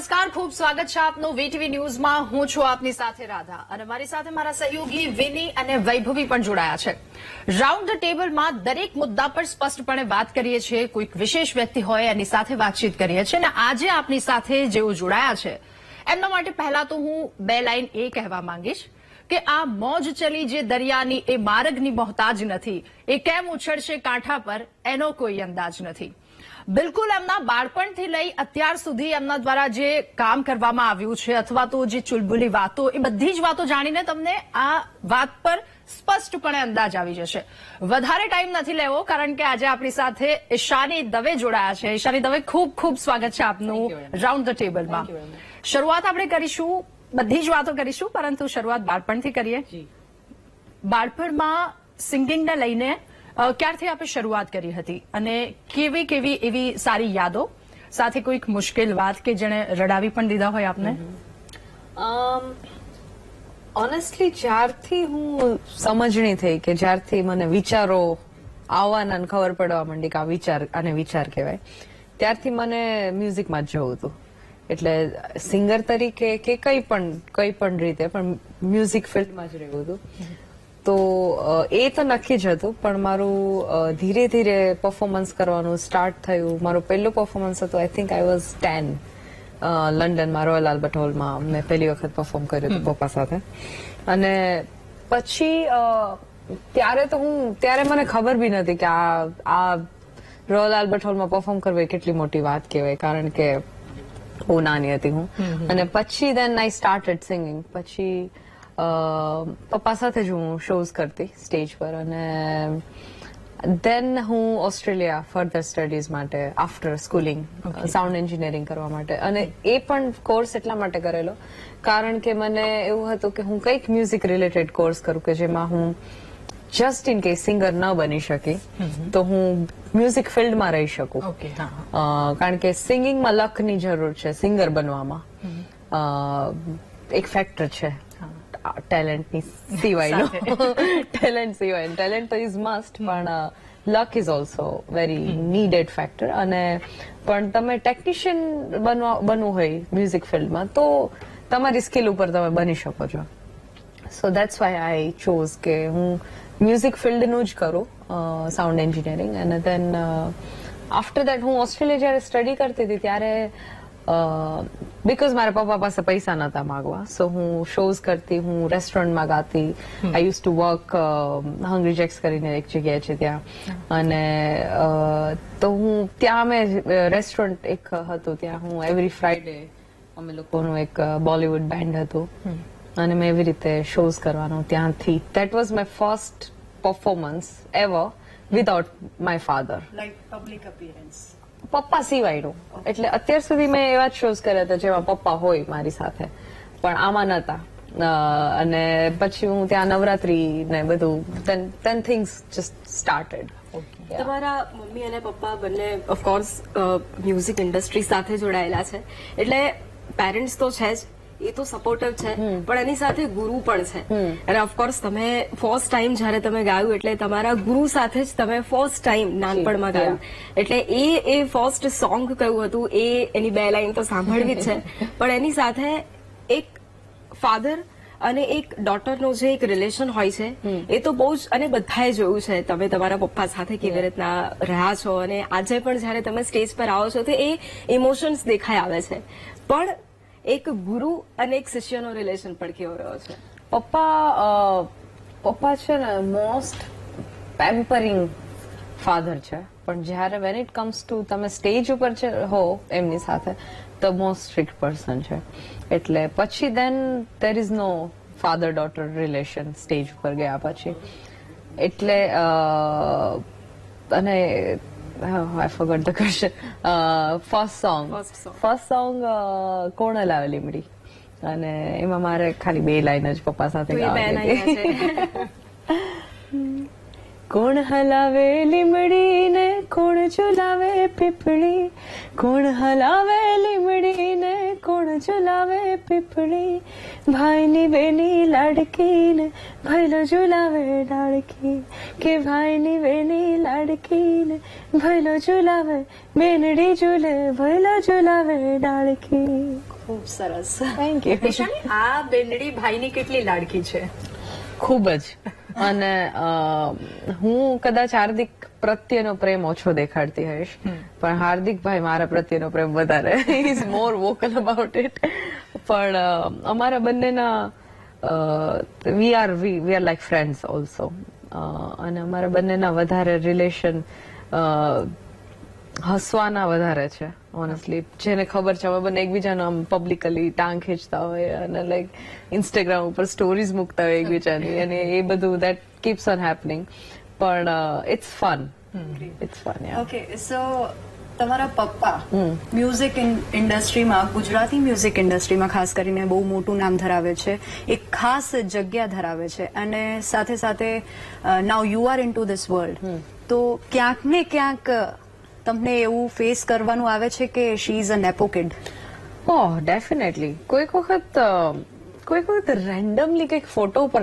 નમસ્કાર, ખૂબ સ્વાગત છે આપનું વીટીવી ન્યૂઝમાં. હું છું આપની સાથે રાધા અને મારી સાથે મારા સહયોગી વિની અને વૈભવી પણ જોડાયા છે. રાઉન્ડ ધ ટેબલમાં દરેક મુદ્દા પર સ્પષ્ટપણે વાત કરીએ છીએ. કોઈક વિશેષ વ્યક્તિ હોય એની સાથે વાતચીત કરીએ છીએ અને આજે આપની સાથે જેઓ જોડાયા છે એમના માટે પહેલા તો હું બે લાઈન એ કહેવા માંગીશ કે આ મોજ ચલી જે દરિયાની એ માર્ગની મોહતાજ નથી, એ કેમ ઉછળશે કાંઠા પર એનો કોઈ અંદાજ નથી. બિલકુલ એમના બાળપણથી લઈ અત્યાર સુધી એમના દ્વારા જે કામ કરવામાં આવ્યું છે અથવા તો જે ચુલબુલી વાતો, એ બધી જ વાતો જાણીને તમને આ વાત પર સ્પષ્ટપણે અંદાજ આવી જશે. વધારે ટાઈમ નથી લેવો કારણ કે આજે આપણી સાથે ઈશાની દવે જોડાયા છે. ઈશાની દવે, ખૂબ ખૂબ સ્વાગત છે આપનું રાઉન્ડ ધ ટેબલમાં. શરૂઆત આપણે કરીશું, બધી જ વાતો કરીશું, પરંતુ શરૂઆત બાળપણથી કરીએ. બાળપણમાં સિંગિંગને લઈને ક્યારથી આપણે શરૂઆત કરી હતી અને કેવી કેવી એવી સારી યાદો સાથે કોઈક મુશ્કેલ વાત કે જેણે રડાવી પણ દીધા હોય આપને? ઓનેસ્ટલી જ્યારથી હું સમજણી થઈ કે જ્યારથી મને વિચારો આવવાના અને ખબર પડવા માંડી કે આ વિચાર અને વિચાર કહેવાય, ત્યારથી મને મ્યુઝિકમાં જ જવું હતું. એટલે સિંગર તરીકે કે કઈ પણ રીતે પણ મ્યુઝિક ફિલ્ડમાં જ રહેવું હતું. તો એ તો નક્કી જ હતું, પણ મારું ધીરે ધીરે પરફોર્મન્સ કરવાનું સ્ટાર્ટ થયું. મારો પહેલો પરફોર્મન્સ હતો, આઈ થિંક આઈ વોઝ 10, લંડનમાં રોયલ આલ્બર્ટ હોલમાં મેં પહેલી વખત પરફોર્મ કર્યું હતું પપ્પા સાથે. અને પછી ત્યારે મને ખબર બી નથી કે આ રોયલ આલ્બર્ટ હોલમાં પરફોર્મ કરવું એ કેટલી મોટી વાત કહેવાય, કારણ કે બહુ નાની હતી હું. અને પછી દેન આઈ સ્ટાર્ટેડ સિંગિંગ. પછી પપ્પા સાથે જ હું શોઝ કરતી સ્ટેજ પર. અને દેન હું ઓસ્ટ્રેલિયા ફર્ધર સ્ટડીઝ માટે આફ્ટર સ્કૂલિંગ સાઉન્ડ એન્જિનિયરિંગ કરવા માટે. અને એ પણ કોર્સ એટલા માટે કરેલો કારણ કે મને એવું હતું કે હું કંઈક મ્યુઝિક રિલેટેડ કોર્સ કરું કે જેમાં હું જસ્ટ ઇન કેસ સિંગર ન બની શકી તો હું મ્યુઝિક ફિલ્ડમાં રહી શકું. કારણ કે સિંગિંગમાં લકની જરૂર છે, સિંગર બનવામાં એક ફેક્ટર છે ટેલેન્ટની સિવાયનો. ટેલેન્ટ તો ઇઝ મસ્ટ, પણ luck is also very needed factor. અને પણ તમે ટેકનિશિયન બનવું હોય મ્યુઝિક ફિલ્ડમાં તો તમારી સ્કિલ ઉપર તમે બની શકો છો. સો દેટ્સ વાય આઈ ચોઝ કે હું મ્યુઝિક ફિલ્ડનું જ કરું, સાઉન્ડ એન્જિનિયરિંગ. અને દેન આફ્ટર દેટ હું ઓસ્ટ્રેલિયા જયારે સ્ટડી કરતી હતી ત્યારે બીકોઝ મારા પપ્પા પાસે પૈસા નતા માંગવા, સો હું શોઝ કરતી, હું રેસ્ટોરન્ટમાં ગાતી. I use to work hungry jacks કરીને એક જગ્યાએ છે ત્યાં. અને તો હું ત્યાં અમે રેસ્ટોરન્ટ એક હતું, ત્યાં હું એવરી ફ્રાઈડે અમે લોકોનું એક બોલિવૂડ બેન્ડ હતું અને મેં એવી રીતે શોઝ કરવાનો ત્યાંથી. That was my first performance ever without my father, like public appearance, પપ્પા સિવાયનું. એટલે અત્યાર સુધી મેં એવા જ શોઝ કર્યા હતા જેમાં પપ્પા હોય મારી સાથે, પણ આમાં નતા. અને પછી હું ત્યાં નવરાત્રી ને બધું, then things just started. તમારા મમ્મી અને પપ્પા બંને ઓફકોર્સ મ્યુઝિક ઇન્ડસ્ટ્રી સાથે જોડાયેલા છે, એટલે પેરેન્ટ્સ તો છે જ, એ તો સપોર્ટિવ છે, પણ એની સાથે ગુરુ પણ છે. અને ઓફકોર્સ તમે ફર્સ્ટ ટાઈમ જયારે તમે ગાયું એટલે તમારા ગુરુ સાથે જ તમે ફર્સ્ટ ટાઈમ નાનપણમાં ગાયું. એટલે એ ફર્સ્ટ સોંગ કયું હતું એ એની બે લાઈન તો સાંભળવી જ છે, પણ એની સાથે એક ફાધર અને એક ડોટરનો જે એક રિલેશન હોય છે એ તો બહુ જ, અને બધાએ જોયું છે તમે તમારા પપ્પા સાથે કેવી રીતના રહ્યા છો. અને આજે પણ જયારે તમે સ્ટેજ પર આવો છો તો એ ઇમોશન્સ દેખાઈ આવે છે. પણ એક ગુરુ અને એક શિષ્યનો રિલેશન પણ કેવો રહ્યો છે? પપ્પા છે ને મોસ્ટ પેમ્પરિંગ ફાધર છે, પણ જયારે વેન ઇટ કમ્સ ટુ તમે સ્ટેજ ઉપર હો એમની સાથે તો મોસ્ટ સ્ટ્રિક્ટ પર્સન છે. એટલે પછી then there is no father daughter relation stage ઉપર ગયા પછી. એટલે અને I forgot the question. First song કોણ હલાવે લીમડી, અને એમાં મારે ખાલી બે લાઈન જ પપ્પા સાથે ગાવાની. કોણ હલાવે લીમડી ને કોણ ઝુલાવે પીપળી, કોણ હલાવે લીમડી ને કોણ ઝુલાવે પીપળી, ભાઈની બેની લાડકી ને ભૈલો ઝુલાવે ડાળકી, કે ભાઈની બેની લાડકી ને ભૈલો ઝુલાવે, બેનડી ઝૂલે ભૈલો ઝુલાવે ડાળકી. ખૂબ સરસ. Thank you. ઈશાની, આ બેનડી ભાઈની કેટલી લાડકી છે? ખૂબ જ. અને હું કદાચ હાર્દિક પ્રત્યેનો પ્રેમ ઓછો દેખાડતી હોઈશ, પણ હાર્દિકભાઈ મારા પ્રત્યેનો પ્રેમ વધારે. Is more vocal about it. પણ અમારા બંનેના we are like friends also. અને અમારા બંનેના વધારે રિલેશન હસવાના વધારે છે ઓનેસ્ટલી. જેને ખબર છે અમે બંને એકબીજાનો આમ પબ્લિકલી ટાંગ ખેંચતા હોય અને લાઈક ઇન્સ્ટાગ્રામ ઉપર સ્ટોરીઝ મૂકતા હોય એકબીજાની, અને એ બધું દેટ કીપ્સ ઓન હેપનિંગ. પણ it's fun. It's fun. Okay, so તમારા પપ્પા મ્યુઝિક ઇન્ડસ્ટ્રીમાં, ગુજરાતી મ્યુઝિક ઇન્ડસ્ટ્રીમાં ખાસ કરીને બહુ મોટું નામ ધરાવે છે, એક ખાસ જગ્યા ધરાવે છે, અને સાથે સાથે now you are into this world. તો ક્યાંક ને ક્યાંક તમને એવું ફેસ કરવાનું આવે છે કે she is a nepo kid? Oh, definitely. કોઈક વખત રેન્ડમલી કંઈક ફોટો ઉપર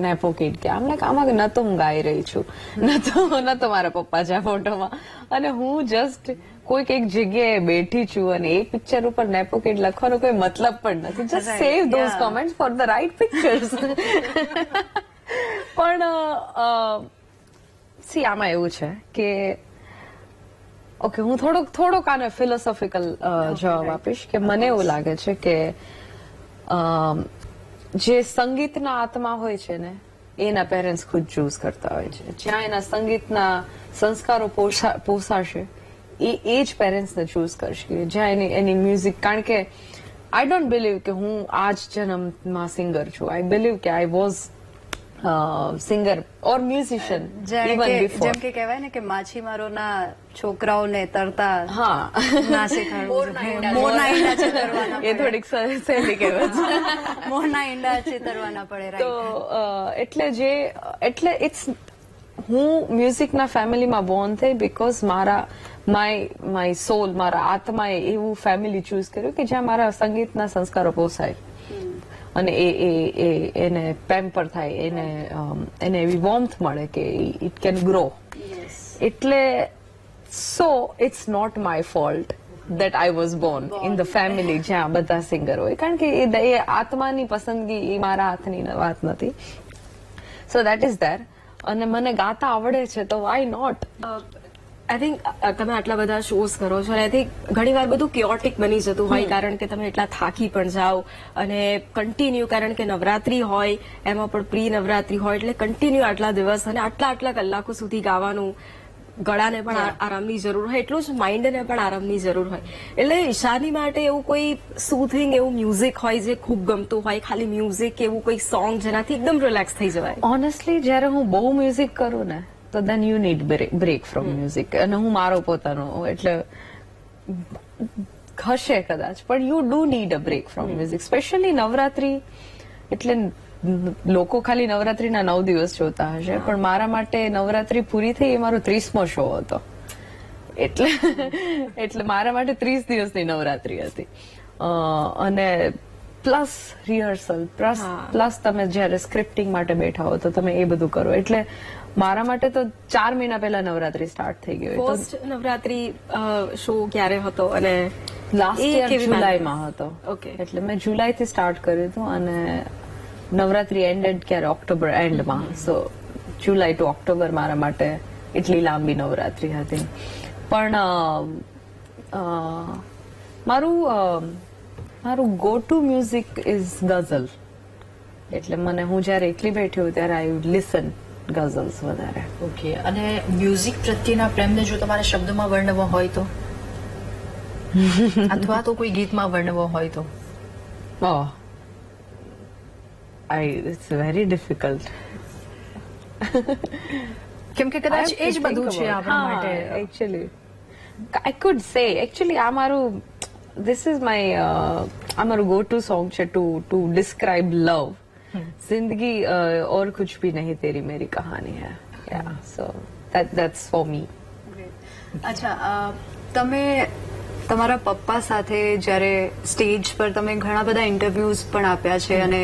નેપો કિડ કે આમ આમાં ન તો હું ગાઈ રહી છું, ન તો મારા પપ્પા છે આ ફોટોમાં, અને હું જસ્ટ કોઈક એક જગ્યાએ બેઠી છું અને એ પિક્ચર ઉપર નેપો કિડ લખવાનો કોઈ મતલબ પણ નથી. Just save those comments for the right pictures. પણ સી આમાં એવું છે કે ઓકે, હું થોડોક આને ફિલોસોફિકલ જવાબ આપીશ કે મને એવું લાગે છે કે જે સંગીતના આત્મા હોય છે ને, એના પેરેન્ટ્સ ખુદ ચૂઝ કરતા હોય છે. જ્યાં એના સંગીતના સંસ્કારો પોસાશે એ જ પેરેન્ટ્સને ચૂઝ કરશે, જ્યાં એની મ્યુઝિક. કારણ કે આઈ ડોન્ટ બિલીવ કે હું આ જ જન્મમાં સિંગર છું. આઈ બિલીવ કે I was singer or musician even before. જેમ કે કહેવાય ને કે માછીમારોના છોકરાઓને તરતા હા, ના શીખવાડવું, મોરના ઈંડા ચીતરવાના એ થોડીક સહેલી કહેવત છે. મોરના ઈંડા ચીતરવાના પડે, તો રાઈટ? એટલે ઇટ્સ, હું મ્યુઝિકના ફેમિલીમાં બોર્ન થઈ બીકોઝ માય સોલ, મારા આત્માએ એવું ફેમિલી ચૂઝ કર્યું કે જ્યાં મારા સંગીતના સંસ્કારો પોસાય અને એને પેમ્પર થાય, એને એવી વોર્મથ મળે કે ઇટ કેન ગ્રો. એટલે so it's not my fault that I was born in the family જ્યાં બધા સિંગર હોય, કારણ કે એ આત્માની પસંદગી, એ મારા હાથની વાત નથી. સો દેટ ઇઝ ધેર. અને મને ગાતા આવડે છે તો વાય નોટ. આઈ થિંક તમે આટલા બધા શોઝ કરો છો, અને આઈ થિંક ઘણી વાર બધું ક્યોટિક બની જતું હોય, કારણ કે તમે એટલા થાકી પણ જાઓ, અને કન્ટિન્યુ, કારણ કે નવરાત્રી હોય એમાં પણ પ્રી નવરાત્રી હોય, એટલે કન્ટિન્યુ આટલા દિવસ અને આટલા કલાકો સુધી ગાવાનું. ગળાને પણ આરામની જરૂર હોય, એટલું જ માઇન્ડને પણ આરામની જરૂર હોય. એટલે ઈશાની માટે એવું કોઈ સુથિંગ એવું મ્યુઝિક હોય જે ખૂબ ગમતું હોય, ખાલી મ્યુઝિક, એવું કોઈ સોંગ જેનાથી એકદમ રિલેક્સ થઈ જવાય? ઓનેસ્ટલી જયારે હું બહુ મ્યુઝિક કરું ને, તો then you need break from music. અને હું મારો પોતાનો, એટલે હશે કદાચ, પણ you do need a break from music. Specially Navratri, એટલે લોકો ખાલી નવરાત્રીના 9 દિવસ જોતા હશે, પણ મારા માટે નવરાત્રી પૂરી થઈ એ મારો 30મો શો હતો. એટલે મારા માટે 30 દિવસની નવરાત્રી હતી. અને પ્લસ રિહર્સલ, પ્લસ તમે જયારે સ્ક્રિપ્ટિંગ માટે બેઠા હો તો તમે એ બધું કરો. એટલે મારા માટે તો 4 મહિના પહેલા નવરાત્રી સ્ટાર્ટ થઈ ગઈ. પોસ્ટ નવરાત્રી શો ક્યારે હતો? અને લાસ્ટ યર જુલાઈમાં હતો. ઓકે, એટલે મેં જુલાઈથી સ્ટાર્ટ કર્યું હતું અને નવરાત્રી એન્ડેડ ક્યારે ઓક્ટોબર એન્ડમાં. સો જુલાઈ ટુ ઓક્ટોબર મારા માટે એટલી લાંબી નવરાત્રી હતી. પણ મારું ગો ટુ મ્યુઝિક ઇઝ ગઝલ. એટલે મને, હું જયારે એકલી બેઠી હોઉં ત્યારે આઈ વુડ લિસન ગઝલ્સ વધારે. ઓકે. અને મ્યુઝિક પ્રત્યેના પ્રેમને જો તમારે શબ્દમાં વર્ણવો હોય તો, અથવા તો કોઈ ગીતમાં વર્ણવો હોય તો? It's very difficult. કેમ કે કદાચ એ જ બધું છે આપણા માટે. Actually, I could say, actually, આ મારું go to song છે to describe love. जिंदगी और कुछ भी नहीं तेरी मेरी कहानी है. Yeah, so that's for me. અચ્છા, તમે તમારા પપ્પા સાથે જ્યારે સ્ટેજ પર તમે ઘણા બધા ઇન્ટરવ્યુઝ પણ આપ્યા છે, અને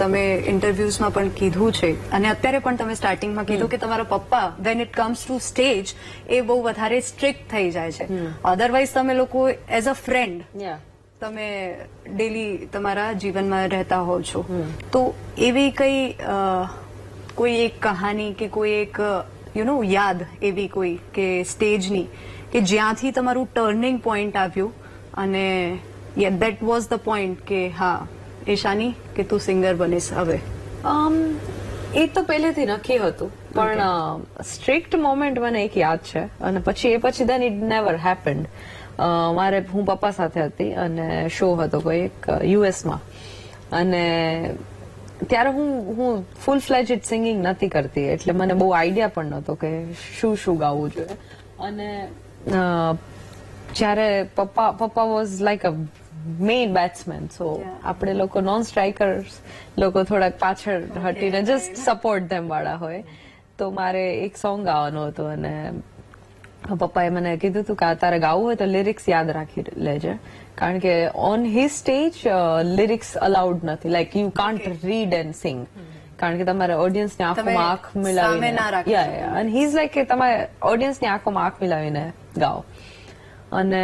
તમે ઇન્ટરવ્યુઝમાં પણ કીધું છે, અને અત્યારે પણ તમે સ્ટાર્ટિંગમાં કીધું કે તમારા પપ્પા when it comes to stage એ બહુ વધારે સ્ટ્રિક્ટ થઈ જાય છે. અધરવાઇઝ તમે લોકો એઝ અ ફ્રેન્ડ તમે ડેલી તમારા જીવનમાં રહેતા હો છો તો એવી કોઈ એક કહાની કે કોઈ એક યાદ એવી કોઈ કે સ્ટેજની કે જ્યાંથી તમારું ટર્નિંગ પોઈન્ટ આવ્યું અને દેટ વોઝ ધ પોઈન્ટ કે હા ઈશાની કે તું સિંગર બનીશ હવે? એ તો પહેલેથી નક્કી હતું, પણ સ્ટ્રિક્ટ મોમેન્ટ મને એક યાદ છે અને પછી દેન ઇટ નેવર હેપન્ડ. હું પપ્પા સાથે હતી અને શો હતો કોઈ એક યુએસમાં, અને ત્યારે હું ફૂલ ફ્લેજડ સિંગિંગ નથી કરતી, એટલે મને બહુ આઈડિયા પણ નહોતો કે શું ગાવું જોઈએ. અને જ્યારે પપ્પા was like a main batsman, so આપણે લોકો નોન સ્ટ્રાઇકર્સ લોકો થોડાક પાછળ હટીને જસ્ટ સપોર્ટ ધેમ વાળા હોય. તો મારે એક સોંગ ગાવાનું હતું અને પપ્પાએ મને કીધું હતું કે તારે ગાવું હોય તો લિરિક્સ યાદ રાખી લેજે, કારણ કે on his stage lyrics allowed નથી, like you can't read and sing, કારણ કે તમારે ઓડિયન્સની આંખોમાં આંખ મિલાવીને, અને હી ઇઝ લાઈક કે તમારે ઓડિયન્સની આંખોમાં આંખ મિલાવીને ગાઓ. અને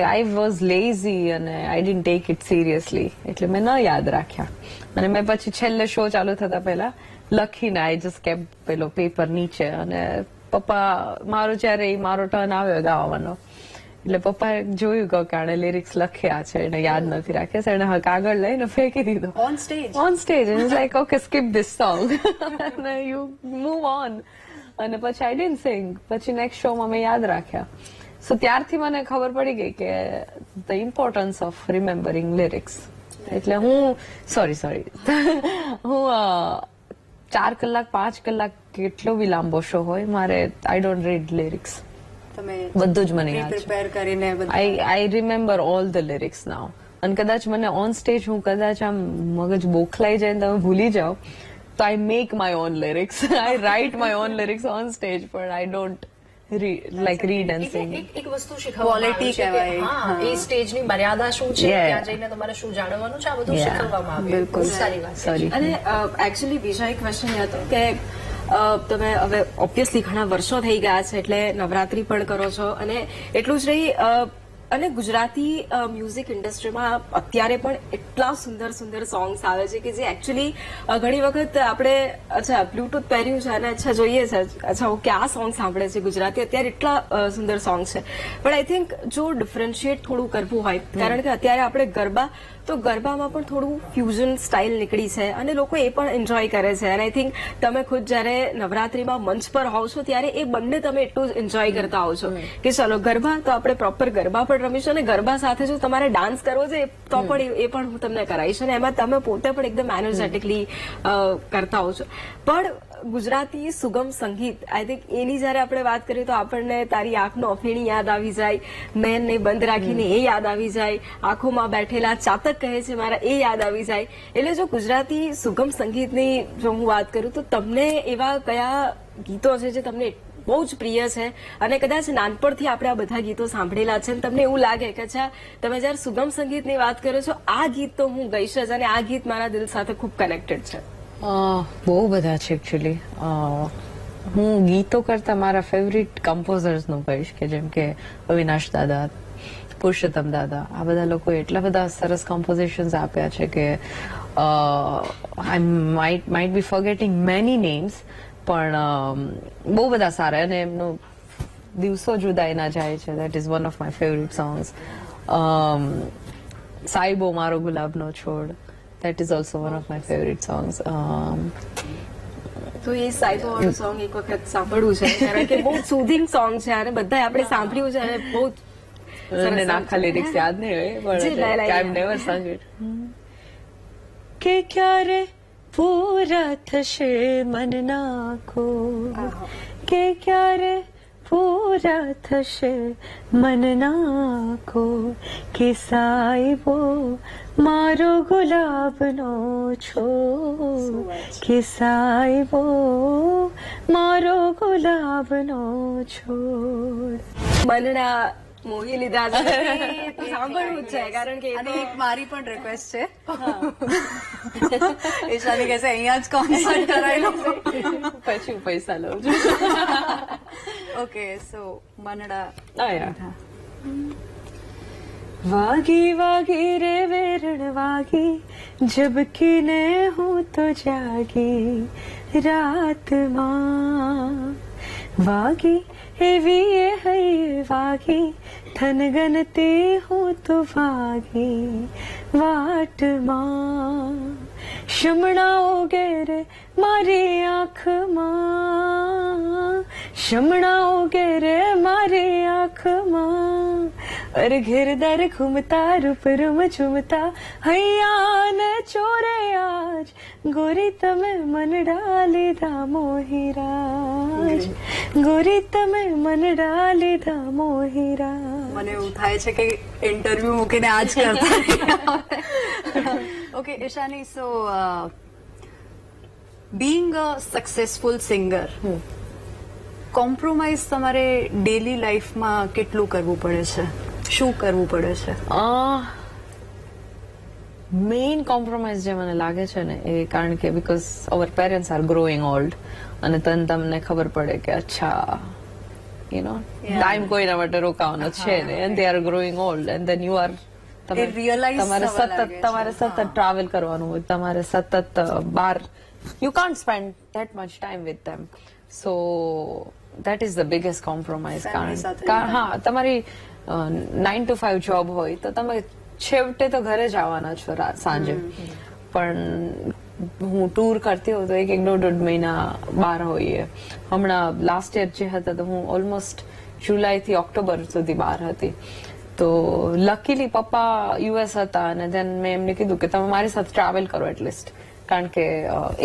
આઈ વોઝ લેઝી અને આઈ ડિડન્ટ ટેક ઇટ સિરિયસલી, એટલે મેં ન યાદ રાખ્યા. અને મેં પછી છેલ્લે શો ચાલુ થતા પહેલા લખીને આઈ જસ્ટ કેપ્ટ પેલો પેપર નીચે, અને પપ્પા જયારે મારો ટર્ન આવ્યો ગાવાનો એટલે પપ્પાએ જોયું કે આણે લિરિક્સ લખ્યા છે, એને યાદ નથી રાખ્યા છે, એને કાગળ લઈને ફેંકી દીધો on stage. It's like okay skip this song અને યુ મૂવ ઓન. અને પછી આઈ ડિડન્ટ સિંગ. પછી નેક્સ્ટ શોમાં મેં યાદ રાખ્યા. સો ત્યારથી મને ખબર પડી ગઈ કે the importance of remembering lyrics. એટલે હું હું 4 કલાક 5 કલાક કેટલો બી લાંબો શો હોય, મારે આઈ ડોન્ટ રીડ લિરિક્સ, બધું જ મને યાદ પ્રિપેર કરીને I remember all the lyrics now. અને કદાચ મને ઓન સ્ટેજ હું કદાચ આમ મગજ બોખલાઈ જાય ને તમે ભૂલી જાઓ તો I make my own lyrics, I write my own lyrics on stage, પણ I don't read and sing. એક વસ્તુ શીખવવામાં આવે છે, એ સ્ટેજની મર્યાદા શું છે, ત્યાં જઈને તમારે શું જાણવાનું છે, આ બધું શીખવવામાં આવે. બિલકુલ સારી વાત. સોરી. અને એકચ્યુઅલી બીજા એક ક્વેશ્ચન હતો કે તમે હવે ઓબ્વિયસલી ઘણા વર્ષો થઈ ગયા છે એટલે નવરાત્રી પણ કરો છો, અને એટલું જ નહીં, અને ગુજરાતી મ્યુઝિક ઇન્ડસ્ટ્રીમાં અત્યારે પણ એટલા સુંદર સોંગ્સ આવે છે કે જે એકચ્યુઅલી ઘણી વખત આપણે બ્લુટૂથ પહેર્યું છે અને જોઈએ છે ઓકે આ સોંગ સાંભળે છે ગુજરાતી, અત્યારે એટલા સુંદર સોંગ છે. પણ આઈ થિંક જો ડિફરન્શિએટ થોડું કરવું હોય, કારણ કે અત્યારે આપણે ગરબામાં પણ થોડું ફ્યુઝન સ્ટાઇલ નીકળી છે અને લોકો એ પણ એન્જોય કરે છે. અને આઈ થિંક તમે ખુદ જયારે નવરાત્રીમાં મંચ પર હોવ છો ત્યારે એ બંને તમે એટલું જ એન્જોય કરતા હોવ છો કે ચલો ગરબા તો આપણે પ્રોપર ગરબા પણ રમીશું, અને ગરબા સાથે જો તમારે ડાન્સ કરવો છે તો પણ એ પણ હું તમને કરાવીશ, અને એમાં તમે પોતે પણ એકદમ એનર્જેટિકલી કરતા હોવ છો. પણ ગુજરાતી સુગમ સંગીત, આઈ થિંક એની જયારે આપણે વાત કરીએ તો આપણને તારી આંખનો અફીણી યાદ આવી જાય, નયનને બંધ રાખીને એ યાદ આવી જાય, આંખોમાં બેઠેલા ચાતક કહે છે મારા એ યાદ આવી જાય. એટલે જો ગુજરાતી સુગમ સંગીતની જો હું વાત કરું તો તમને એવા કયા ગીતો છે જે તમને બહુ જ પ્રિય છે, અને કદાચ નાનપણથી આપણે આ બધા ગીતો સાંભળેલા છે, અને તમને એવું લાગે કે તમે જયારે સુગમ સંગીતની વાત કરો છો આ ગીત તો હું ગઈશ જ, અને આ ગીત મારા દિલ સાથે ખૂબ કનેક્ટેડ છે? બહુ બધા છે એકચ્યુઅલી. હું ગીતો કરતા મારા ફેવરિટ કમ્પોઝર્સ નું કહીશ, કે જેમ કે અવિનાશ દાદા, પુરુષોત્તમ દાદા, આ બધા લોકોએ એટલા બધા સરસ કમ્પોઝિશન્સ આપ્યા છે કે આઈ માઇટ બી ફોરગેટિંગ મેની નેમ્સ, પણ બહુ બધા સારા, અને એમનો દિવસો જુદાઈ ના જાય છે, that is one of my favourite songs. સાઈબો મારો ગુલાબનો છોડ, that is also one of my favorite songs. તો એ સાઈબો વાળું સોંગ એક વખત સાંભળવું છે, કારણ કે બહુ સુધિંગ સોંગ છે અને બધા આપણે સાંભળ્યું છે, અને બહુ અને આખા લિરિક્સ યાદ નહીં હોય, પણ આઈ નેવર સંગ ઇટ. કે ક્યારે પૂરા થશે મન નાખો, કે ક્યારે પૂરા થશે મન નાખો, કે સાઈબો મારો ગુલાબનો છોડ, કે સાઈબો મારો ગુલાબનો છોડ. મનના મોહી લીધા છે સાંભળવું છે, કારણ કે અને એક મારી પણ રિક્વેસ્ટ છે, ઈશાની કહેશે અહીંયા જ કોન્સર્ટ કરાવી લો, પછી હું પૈસા લઉં છું. ઓકે સો મનડા. વાગી વાગી રે વેરણ વાગી ઝબકીને હું તો જાગી રાતમાં વાગી એવી એ હૈયે વાગી થનગનતી હું તો વાગી વાટમાં શમણાઓ ગેરે મારી આંખમાં શમણાઓ ગેરે મારી આંખમાં અરે ઘેરદાર ઘૂમતા રૂપ રૂમ ઝૂમતા હૈયા ને ચોરે આજ ગોરી તમે મનડા લીધા મોહીરાજ ગોરી તમે મનડા લીધા મોહીરાજ. મને એવું થાય છે કે ઇન્ટરવ્યુ મૂકીને આજ કરતા. ઓકે ઈશાની, સો બીંગ અ સક્સેસફુલ સિંગર, કોમ્પ્રોમાઇઝ તમારે ડેલી લાઈફમાં કેટલું કરવું પડે છે? શું કરવું પડે છે? મેઇન કોમ્પ્રોમાઇઝ જે મને લાગે છે ને એ કારણ કે because our parents are growing old અને તમને ખબર પડે કે અચ્છા ટાઈમ કોઈના માટે રોકાવાનો છે ને and they are growing old and then you are તમારે સતત ટ્રાવેલ કરવાનું હોય, તમારે સતત બહાર you can't spend that much time with them. So that is the biggest compromise. હા, તમારી 9 to 5 જોબ હોય તો તમે છેવટે તો ઘરે જ આવવાના છો સાંજે, પણ હું ટૂર કરતી હોઉં તો એક દોઢ મહિના બહાર હોઈએ. હમણાં લાસ્ટ યર જે હતા તો હું ઓલમોસ્ટ જુલાઈ થી ઓક્ટોબર સુધી બહાર હતી. તો લકીલી પપ્પા યુએસ હતા અને દેન મેં એમને કીધું કે તમે મારી સાથે ટ્રાવેલ કરો એટલીસ્ટ, કારણ કે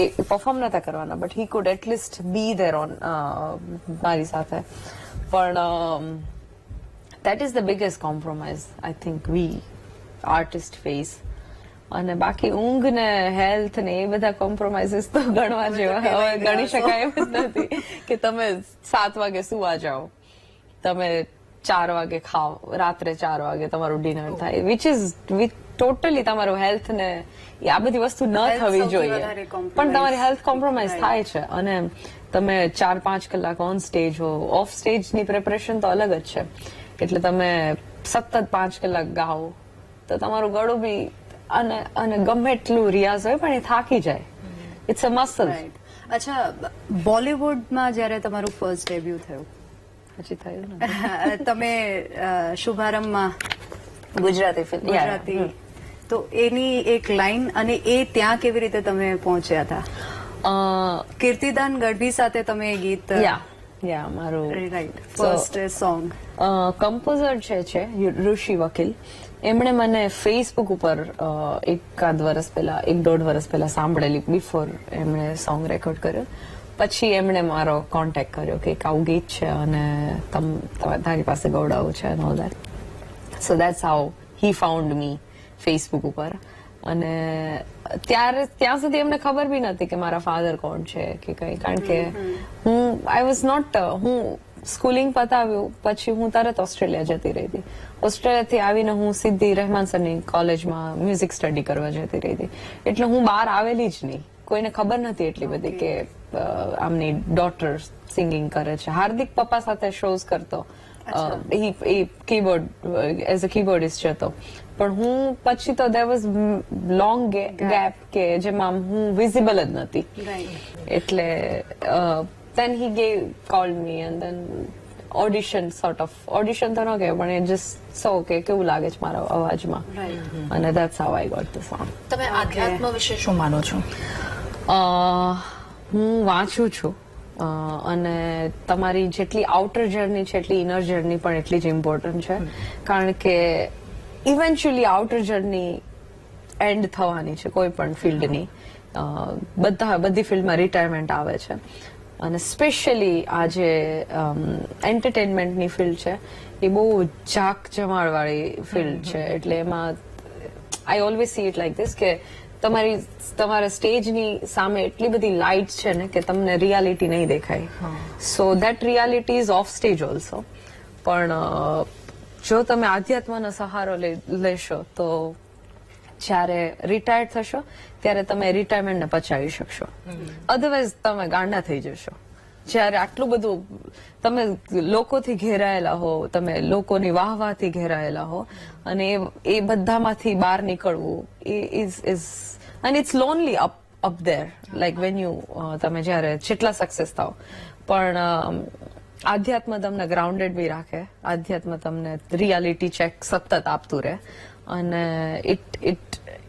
એ પરફોર્મ નતા કરવાના but he could at least be there on મારી સાથે. પણ that is the biggest compromise I think we artists face. અને બાકી ઊંઘ ને હેલ્થ ને એ બધા કોમ્પ્રોમાઇઝીસ તો ગણવા જેવા હવે ગણી શકાય એમ જ નથી કે તમે 7 વાગે સુવા જાઓ, તમે 4 વાગે ખાઓ, રાત્રે 4 વાગે તમારું ડિનર થાય, વિચ ટોટલી તમારું હેલ્થ ને આ બધી વસ્તુ ન થવી જોઈએ, પણ તમારી હેલ્થ કોમ્પ્રોમાઇઝ થાય છે. અને તમે 4-5 કલાક ઓન સ્ટેજ હો, ઓફ સ્ટેજ ની પ્રિપરેશન તો અલગ જ છે. એટલે તમે સતત 5 કલાક ગાઓ તો તમારું ગળું બી અને ગમે એટલું રિયાઝ હોય પણ એ થાકી જાય. It's a muscle. અચ્છા, બોલિવૂડમાં જયારે તમારું ફર્સ્ટ ડેબ્યુ થયું, પછી થયું ને તમે શુભારંભમાં ગુજરાતી ફિલ્મ, ગુજરાતી, તો એની એક લાઈન અને એ ત્યાં કેવી રીતે તમે પહોંચ્યા હતા? કીર્તિદાન ગઢવી સાથે તમે ગીત, યા મારું રાઈટ, ફર્સ્ટ સોંગ. કમ્પોઝર છે ઋષિ વકીલ, એમણે મને ફેસબુક ઉપર 1.5 વર્ષ પહેલા સાંભળેલી બિફોર એમણે સોંગ રેકોર્ડ કર્યો. પછી એમણે મારો કોન્ટેક્ટ કર્યો કે એક આવું ગીત છે અને તારી પાસે ગવડાવું છે and all that. So that's how he found me Facebook ઉપર. અને ત્યાં સુધી એમને ખબર બી નથી કે મારા ફાધર કોણ છે કે કઈ, કારણ કે હું સ્કૂલિંગ પતાવ્યું પછી હું તરત ઓસ્ટ્રેલિયા જતી રહી હતી. ઓસ્ટ્રેલિયાથી આવીને હું સીધી રહેમાન સરની કોલેજમાં મ્યુઝિક સ્ટડી કરવા જતી રહી હતી. એટલે હું બહાર આવેલી જ નહીં, કોઈને ખબર નથી એટલી બધી કે આમની ડોટર સિંગિંગ કરે છે. હાર્દિક પપ્પા સાથે શોઝ કરતો, કીબોર્ડ એઝ અ કીબોર્ડિસ્ટ હતો, પણ હું પછી તો there was લોંગ ગેપ કે જેમાં હું વિઝિબલ જ નથી. એટલે then he called me and then audition તો ન કહેવાય પણ એ જસ્ટ સો કે કેવું લાગે છે મારા અવાજમાં, અને that's how I got the song. તમે આધ્યાત્મ વિશે શું માનો છો? હું વાંચું છું અને તમારી જેટલી આઉટર જર્ની છે એટલી ઇનર જર્ની પણ એટલી જ ઇમ્પોર્ટન્ટ છે, કારણ કે ઇવેન્ચ્યુઅલી આઉટર જર્ની એન્ડ થવાની છે કોઈ પણ ફિલ્ડની. બધી ફિલ્ડમાં રિટાયરમેન્ટ આવે છે અને સ્પેશિયલી આ જે એન્ટરટેનમેન્ટની ફિલ્ડ છે એ બહુ જાક જમાડવાળી ફિલ્ડ છે. એટલે એમાં I always C it like this કે તમારા સ્ટેજની સામે એટલી બધી લાઇટ છે ને કે તમને રિયાલિટી નહીં દેખાય. So that reality ease of stage also. પણ જો તમે આધ્યાત્મનો સહારો લેશો તો જ્યારે રિટાયર્ડ થશો ત્યારે તમે રિટાયરમેન્ટને પચાવી શકશો, અધરવાઇઝ તમે ગાંડા થઈ જશો. જ્યારે આટલું બધું તમે લોકોથી ઘેરાયેલા હો, તમે લોકોની વાહવાથી ઘેરાયેલા હો, અને એ બધામાંથી બહાર નીકળવું is and it's lonely up there, like when you તમે જ્યારે જેટલા સક્સેસ થાવ, પણ આધ્યાત્મ તમને ગ્રાઉન્ડેડ બી રાખે, આધ્યાત્મ તમને રિયાલિટી ચેક સતત આપતું રહે, અને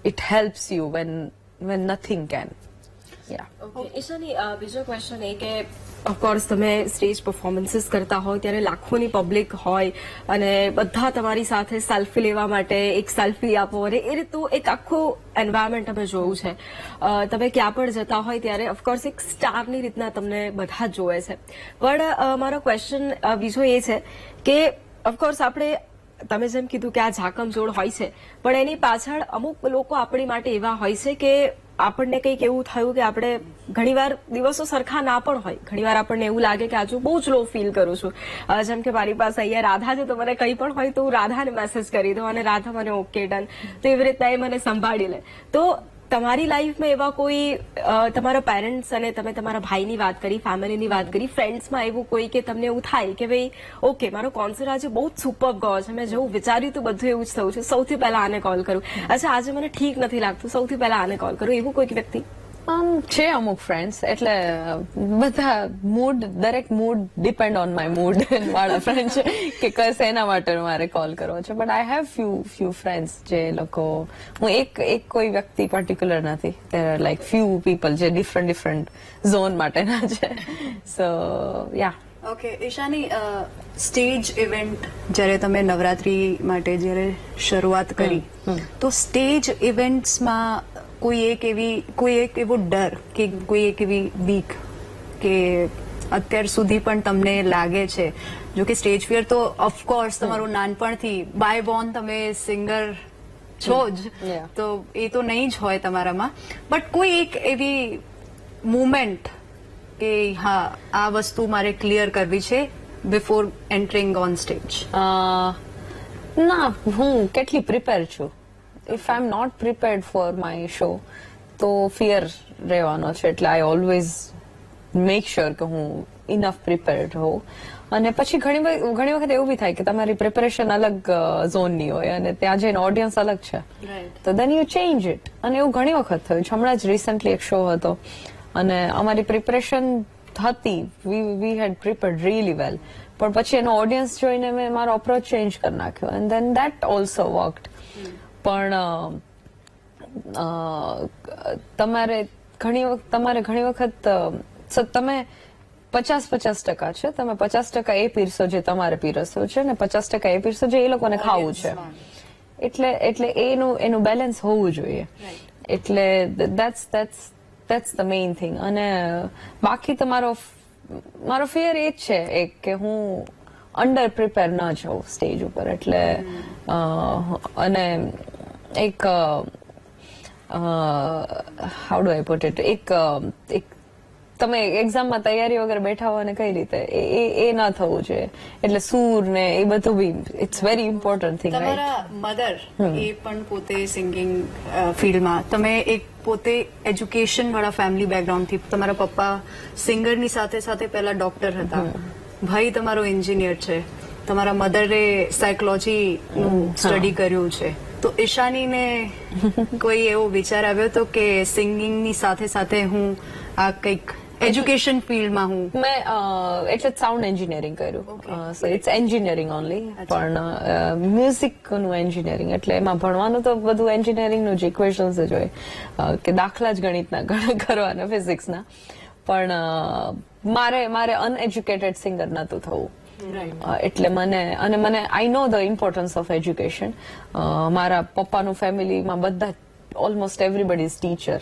it helps you van nothing can. Ishani, બીજો ક્વેશ્ચન એ કે ઓફકોર્સ તમે સ્ટેજ પરફોર્મન્સીસ કરતા હોય ત્યારે લાખોની પબ્લિક હોય અને બધા તમારી સાથે સેલ્ફી લેવા માટે એક સેલ્ફી આપો, અને એ રીતનું એક આખું એન્વાયરમેન્ટ અમે જોયું છે. તમે ક્યાં પણ જતા હોય ત્યારે ઓફકોર્સ એક સ્ટારની રીતના તમને બધા જ જોવે છે. પણ મારો ક્વેશ્ચન બીજો એ છે કે ઓફકોર્સ આપણે, તમે જેમ કીધું કે આ ઝાકમઝોળ હોય છે, પણ એની પાછળ અમુક લોકો આપણી માટે એવા હોય છે કે આપણને કંઈક એવું થયું કે આપણે ઘણીવાર દિવસો સરખા ના પણ હોય, ઘણીવાર આપણને એવું લાગે કે આજુ બહુ જ લો ફીલ કરું છું. જેમ કે મારી પાસે અહીંયા રાધા છે, તો મને કંઈ પણ હોય તો હું રાધાને મેસેજ કરી દઉં અને રાધા મને ઓકે ડન, તો એવી રીતના એ મને સંભાળી લે. તો તમારી લાઈફમાં એવા કોઈ તમારા પેરેન્ટ્સ અને તમે તમારા ભાઈની વાત કરી, ફેમિલીની વાત કરી, ફ્રેન્ડ્સમાં એવું કોઈ કે તમને એવું થાય કે ભાઈ ઓકે મારો કોન્સર્ટ આજે બહુ જ સુપર ગયો છે, મેં જેવું વિચાર્યું હતું બધું એવું જ થયું છે, સૌથી પહેલા આને કોલ કરું, અચ્છા આજે મને ઠીક નથી લાગતું, સૌથી પહેલા આને કોલ કરું, એવું કોઈક વ્યક્તિ? છે અમુક ફ્રેન્ડ્સ, એટલે બધા મૂડ, દરેક mood depend on my mood વાળા ફ્રેન્ડ છે કે કસ એના માટે મારે કોલ કરવો છે. But I have few friends જે લોકો, હું એક કોઈ વ્યક્તિ પર્ટિક્યુલર નથી, there are like few people જે ડિફરન્ટ ઝોન માટેના છે. સો યા. ઓકે ઈશાની, સ્ટેજ ઇવેન્ટ જ્યારે તમે નવરાત્રી માટે જ્યારે શરૂઆત કરી, તો સ્ટેજ ઇવેન્ટ્સમાં કોઈ એક એવો ડર કે કોઈ એક એવી બીક કે અત્યાર સુધી પણ તમને લાગે છે? જો કે સ્ટેજ ફિયર તો ઓફકોર્સ તમારું નાનપણથી બાય બોર્ન તમે સિંગર છો જ, તો એ તો નહીં જ હોય તમારામાં, બટ કોઈ એક એવી મુમેન્ટ કે હા આ વસ્તુ મારે ક્લિયર કરવી છે બિફોર એન્ટરિંગ ઓન સ્ટેજ? ના, હું કેટલી પ્રિપેર છું. If I am not prepared for my show તો ફિયર રહેવાનો છે, એટલે આઈ ઓલવેઝ મેક શ્યોર કે હું ઇનફ પ્રિપેર્ડ હોઉં. અને પછી ઘણી વખત એવું બી થાય કે તમારી પ્રિપેરેશન અલગ ઝોનની હોય અને ત્યાં જઈને ઓડિયન્સ અલગ છે, તો દેન યુ ચેન્જ ઇટ. અને એવું ઘણી વખત થયું છે. હમણાં જ રિસન્ટલી એક શો હતો અને અમારી પ્રિપેરેશન હતી, વી હેડ પ્રિપેર્ડ રિયલી વેલ, પણ પછી એનો ઓડિયન્સ જોઈને મેં મારો અપ્રોચ ચેન્જ કરી નાખ્યો, and then that also worked. પણ તમારે ઘણી વખત તમે 50% છે, તમે 50% એ પીરસો જે તમારે પીરસવું છે, ને 50% એ પીરસો જે એ લોકોને ખાવું છે, એટલે એનું બેલેન્સ હોવું જોઈએ. એટલે that's the main thing. અને બાકી તમારો ફિયર એ જ છે એક કે હું અંડર પ્રિપેર ન જાઉં સ્ટેજ ઉપર, એટલે અને એક how do I put it, એક તમે એક્ઝામમાં તૈયારી વગર બેઠા હો અને કઈ રીતે એ ન થવું જોઈએ. એટલે સૂર ને એ બધું બી ઇટ્સ વેરી ઇમ્પોર્ટન્ટ થિંગ. તમારા મધર એ પણ પોતે સિંગિંગ ફિલ્ડમાં, તમે એક પોતે એજ્યુકેશન વાળા ફેમિલી બેકગ્રાઉન્ડથી, તમારા પપ્પા સિંગરની સાથે સાથે પહેલા ડોક્ટર હતા, ભાઈ તમારો એન્જિનિયર છે, તમારા મધરે સાયકોલોજી નું સ્ટડી કર્યું છે, તો ઈશાનીને કોઈ એવો વિચાર આવ્યો હતો કે સિંગિંગની સાથે સાથે હું આ કંઈક એજ્યુકેશન ફિલ્ડમાં હું? મેં એટલે સાઉન્ડ એન્જિનિયરિંગ કર્યું, સો ઇટ્સ એન્જિનિયરિંગ ઓનલી, પણ મ્યુઝિકનું એન્જિનિયરિંગ, એટલે એમાં ભણવાનું તો બધું એન્જિનિયરિંગનું જ ઇક્વેશન્સ જ હોય કે દાખલા જ ગણિતના કરવાના, ફિઝિક્સના. પણ મારે અનએજ્યુકેટેડ સિંગર નતું થવું, એટલે મને આઈ નો ધ ઇમ્પોર્ટન્સ ઓફ એજ્યુકેશન. મારા પપ્પાનું ફેમિલીમાં બધા ઓલમોસ્ટ એવરીબડી ઇઝ ટીચર.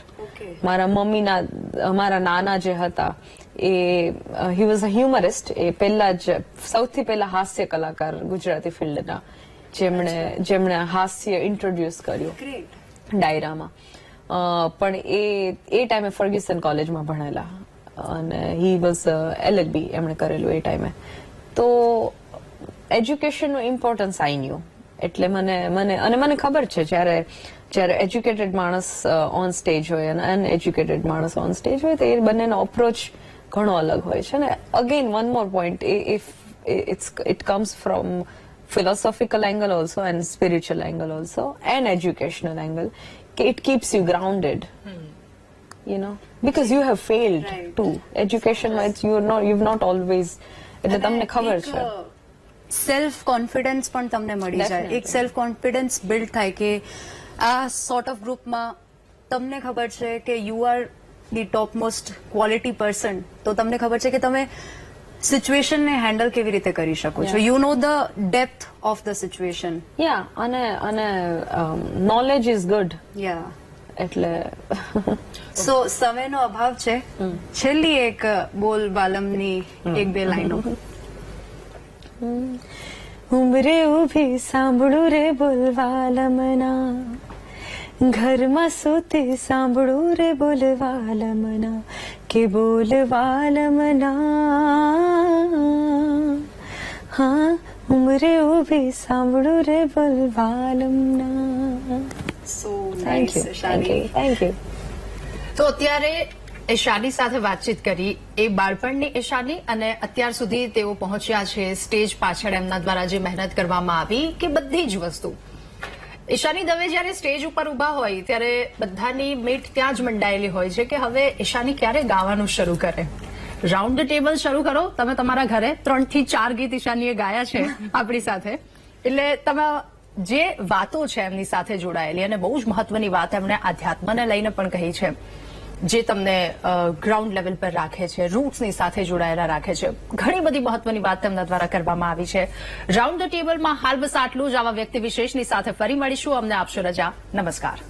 મારા નાના જે હતા એ હી વોઝ અ હ્યુમરિસ્ટ, એ સૌથી પહેલા હાસ્ય કલાકાર ગુજરાતી ફિલ્ડના, જેમણે હાસ્ય ઇન્ટ્રોડ્યુસ કર્યું ડાયરામાં. પણ એ ટાઈમે ફર્ગ્યુસન કોલેજમાં ભણેલા અને હી વોઝ LLB એમણે કરેલું એ ટાઈમે. તો એજ્યુકેશનનું ઇમ્પોર્ટન્સ આઈ ન્યુ, એટલે મને ખબર છે જ્યારે એજ્યુકેટેડ માણસ ઓન સ્ટેજ હોય અને અનએજ્યુકેટેડ માણસ ઓન સ્ટેજ હોય તો એ બંનેનો અપ્રોચ ઘણો અલગ હોય છે ને again one more point if it comes from philosophical angle also and spiritual angle also and educational angle. It keeps you grounded. You know, because you have failed Right. too. Education wise, you've not always. એટલે તમને ખબર છે. Self confidence પણ તમને મળી જાય. Definitely. એક self confidence build થાય કે આ સોર્ટ ઓફ ગ્રુપમાં તમને ખબર છે કે you are the top most quality person, તો તમને ખબર છે કે તમે સિચ્યુએશનને હેન્ડલ કેવી રીતે કરી શકો છો. You know the depth of the situation. Yeah, અને knowledge is good. યા એટલે સો સમયનો અભાવ છે. છેલ્લી એક બોલ બાલમની એક બે લાઈનો. ઉમરે ઉભી સાંભળું રે બોલવાલમના, ઘરમાં સૂતી સાંભળું રે બોલવાલમના, કે બોલવાલમના. હા, ઉમરે ઉભી સાંભળું રે બોલવાલમના. So thank you, thank you. તો અત્યારે ઈશાની સાથે વાતચીત કરી, એ બાળપણની ઈશાની અને અત્યાર સુધી તેઓ પહોંચ્યા છે સ્ટેજ પાછળ એમના દ્વારા જે મહેનત કરવામાં આવી કે બધી જ વસ્તુ. ઈશાની દવે જ્યારે સ્ટેજ ઉપર ઉભા હોય ત્યારે બધાની મીટ ત્યાં જ મંડાયેલી હોય છે કે હવે ઈશાની ક્યારે ગાવાનું શરૂ કરે. રાઉન્ડ ધ ટેબલ શરૂ કરો તમે તમારા ઘરે. 3 થી 4 ગીત ઈશાનીએ ગાયા છે આપણી સાથે. એટલે તમે જે વાતો છે એમની સાથે જોડાયેલી, અને બહુ જ મહત્વની વાત એમણે આધ્યાત્મને લઈને પણ કહી છે, જે તમને ગ્રાઉન્ડ લેવલ પર રાખે છે, રૂટ્સની સાથે જોડાયેલા રાખે છે. ઘણી બધી મહત્વની વાત તેમના દ્વારા કરવામાં આવી છે. રાઉન્ડ ધ ટેબલમાં હાલ બસ આટલું જ. આવા વ્યક્તિ વિશેષની સાથે ફરી મળીશું. અમને આપશો રજા. નમસ્કાર.